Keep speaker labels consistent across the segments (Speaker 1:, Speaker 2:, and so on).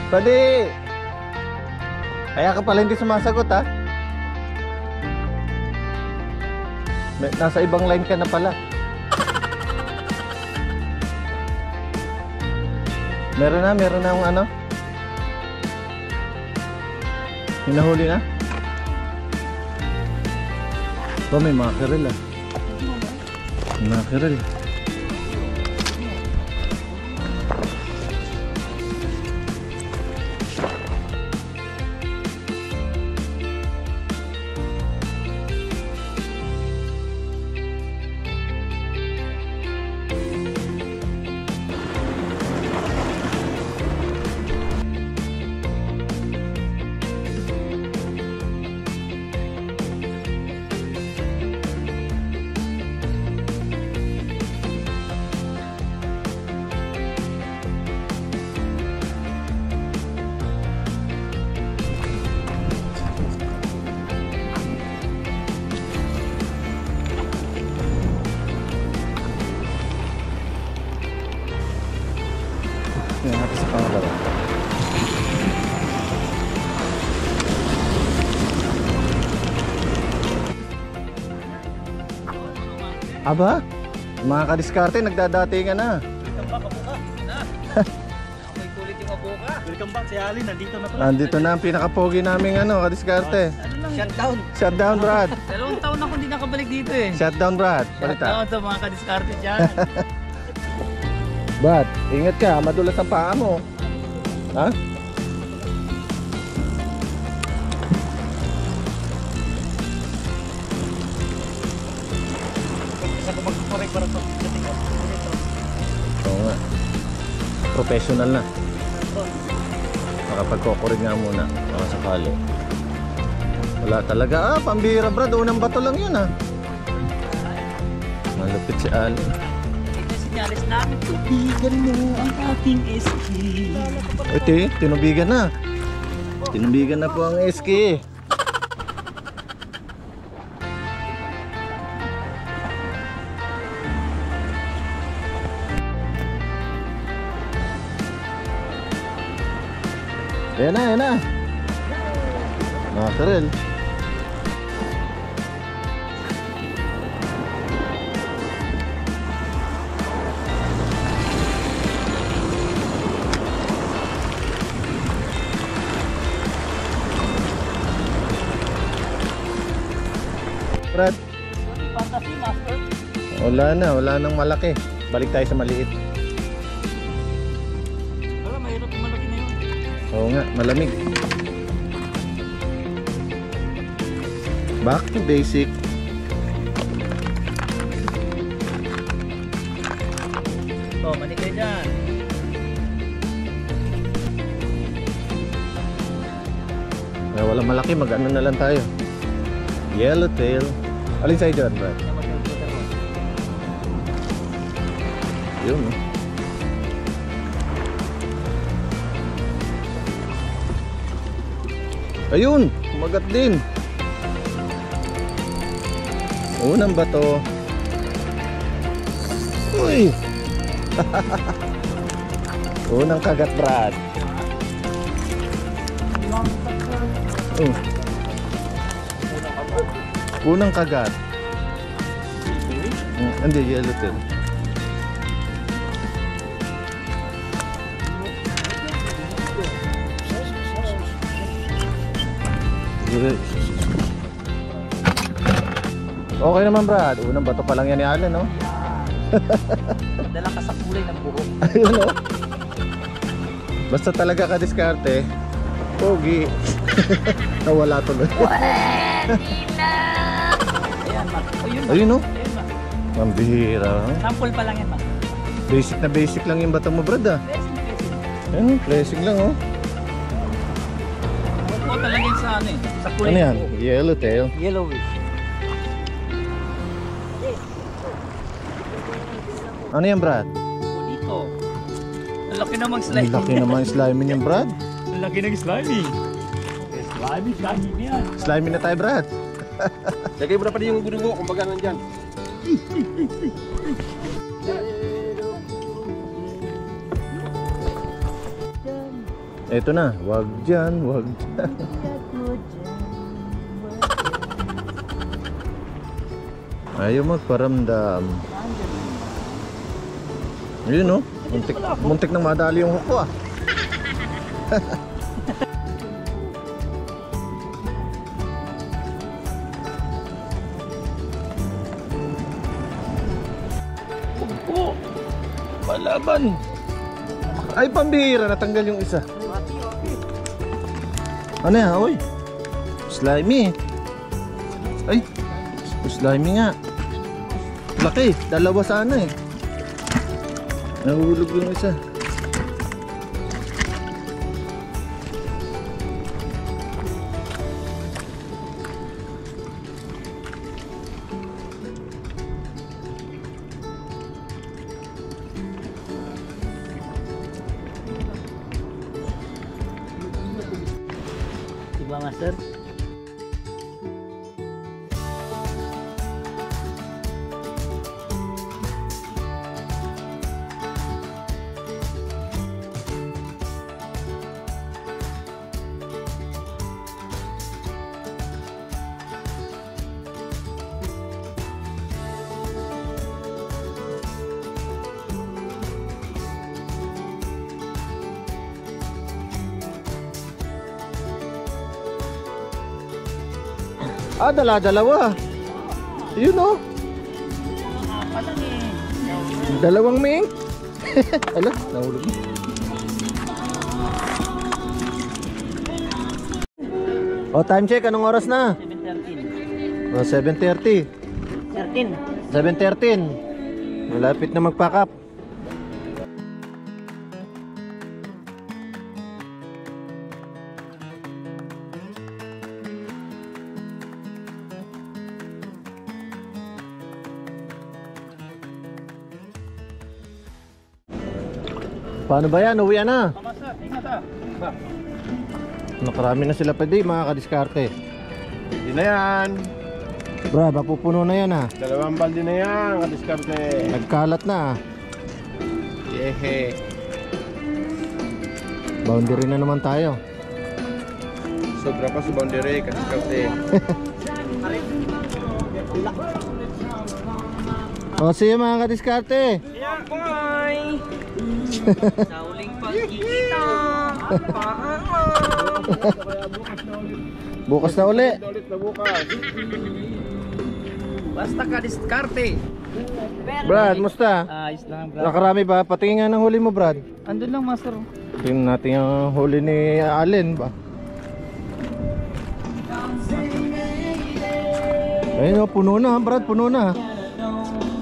Speaker 1: Buddy! Kaya ka pala hindi sumasagot ha? Nasa ibang line ka na pala. Meron na yung ano? Hinahuli na? Ito may mackerel ah. Mackerel. Tingnan natin sa pangalawa. Aba, mga kadiskarte nagdadatingan na.
Speaker 2: Welcome back, Abuka. Na. Ako'y kulit yung Abuka. Welcome back, si Ali. Nandito na pala.
Speaker 1: Nandito na ang pinakapogi naming kadiskarte.
Speaker 2: Shutdown.
Speaker 1: Shutdown, Brad.
Speaker 2: 2 taon ako hindi nakabalik dito eh.
Speaker 1: Shutdown, Brad.
Speaker 2: Shutdown sa mga kadiskarte dyan.
Speaker 1: Brad, ingat ka, madulas ang paa mo. Ha?
Speaker 2: Isa ko mag-correct para sa tingnan.
Speaker 1: Oo nga. Professional na. Makapagkokorek nga muna. Baka sakali. Wala talaga. Pambira Brad. Unang bato lang yun Malupit si Ali.
Speaker 2: Sinyalis namin, tubigan mo ang ating SK.
Speaker 1: Ito tinubigan na. Tinubigan na po ang SK. Ayan na. Mackerel. Brad,
Speaker 2: Fantasy Master.
Speaker 1: wala nang malaki. Balik tayo sa maliit.
Speaker 2: Wala, mahirap yung malaki na yun.
Speaker 1: Oo nga, malamig. Back to basic.
Speaker 2: Oh, manik kayo dyan.
Speaker 1: Walang malaki, mag-ano na lang tayo. Yellowtail. Alin sa'yo dyan, Brad? Yun, Ayun, kumagat din. Unang bato. Uy! Unang kagat, Brad. Unang kagat. Hindi, yellowtail. Okay naman, Brad. Unang bato pa lang yan ni Alan, no?
Speaker 2: Dala ka sa kulay ng buhok.
Speaker 1: Ayun, no? Basta talaga ka-diskarte. Pogi. Nawala tuloy.
Speaker 2: Ayan, Mac.
Speaker 1: Ayun, no?
Speaker 2: Ayun, Mac.
Speaker 1: Mambihira.
Speaker 2: Sample pa lang yan, Mac.
Speaker 1: Basic na basic lang yung bato mo, Brad, ah. Ayun, blessing lang, oh.
Speaker 2: Oo, talaga yun sa ano eh. Sa kulay
Speaker 1: Ano
Speaker 2: ng
Speaker 1: yan?
Speaker 2: buhok.
Speaker 1: Yellowtail.
Speaker 2: Yellowish.
Speaker 1: Ano yan, Brad?
Speaker 2: Dito. Ang laki namang
Speaker 1: Ang
Speaker 2: slime.
Speaker 1: laki naman yung slimy niyan, Brad.
Speaker 2: Ang laki ng slimy. Slimy yan.
Speaker 1: Slimy na tayo, Brad.
Speaker 3: Lagay mo na pa rin yung gulo mo, kumbaga nandyan.
Speaker 1: Eto na, wag dyan, wag dyan. Ayaw magparamdam. Yun, no? Muntik nang madali yung huko, ah. Huko! Palaban! Ay, pambihira, natanggal yung isa. Ano yan, oy? Slimy. Ay, slimy nga. Laki, dalawa sana eh. Nahulog yung isa.
Speaker 2: Diba, Master?
Speaker 1: Ah, dalawa. Yun, oh. Dalawang ming. Ala, nahulog na. Oh, time check. Anong oras na?
Speaker 2: 7:13.
Speaker 1: Oh, 7:30.
Speaker 2: 13.
Speaker 1: 7:13. Malapit na mag-pack up. Paano ba yan? Uwi na.
Speaker 2: Master, ingat ah.
Speaker 1: Nakarami na sila pa di, mga kadiskarte.
Speaker 3: Hindi na yan.
Speaker 1: Brad, mapupuno na yan, ah.
Speaker 3: Dalawang balde na yan, kadiskarte.
Speaker 1: Nagkalat na, ah.
Speaker 3: Yehe.
Speaker 1: Boundary na naman tayo.
Speaker 3: Sobra pa sa boundary, kadiskarte.
Speaker 1: O, see you, mga kadiskarte.
Speaker 2: Yeah, bye! Sa uling pagkikita!
Speaker 1: Bukas na uli.
Speaker 3: Ulit na bukas.
Speaker 2: Basta ka diskarte!
Speaker 1: Brad, musta?
Speaker 2: Ayos lang, bro.
Speaker 1: Nakarami ba? Patingin nga ng huli mo, Brad.
Speaker 2: Andun lang, Master.
Speaker 1: Tingnan natin yung huli ni Allen ba. Ayun, oh, puno na, Brad, puno na.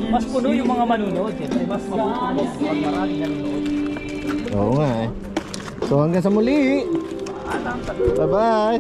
Speaker 2: Mas puno yung mga manunood. Siyempre, mas mabuti pag maraming nanonood.
Speaker 1: Oo nga, eh. So hanggang sa muli. Bye-bye.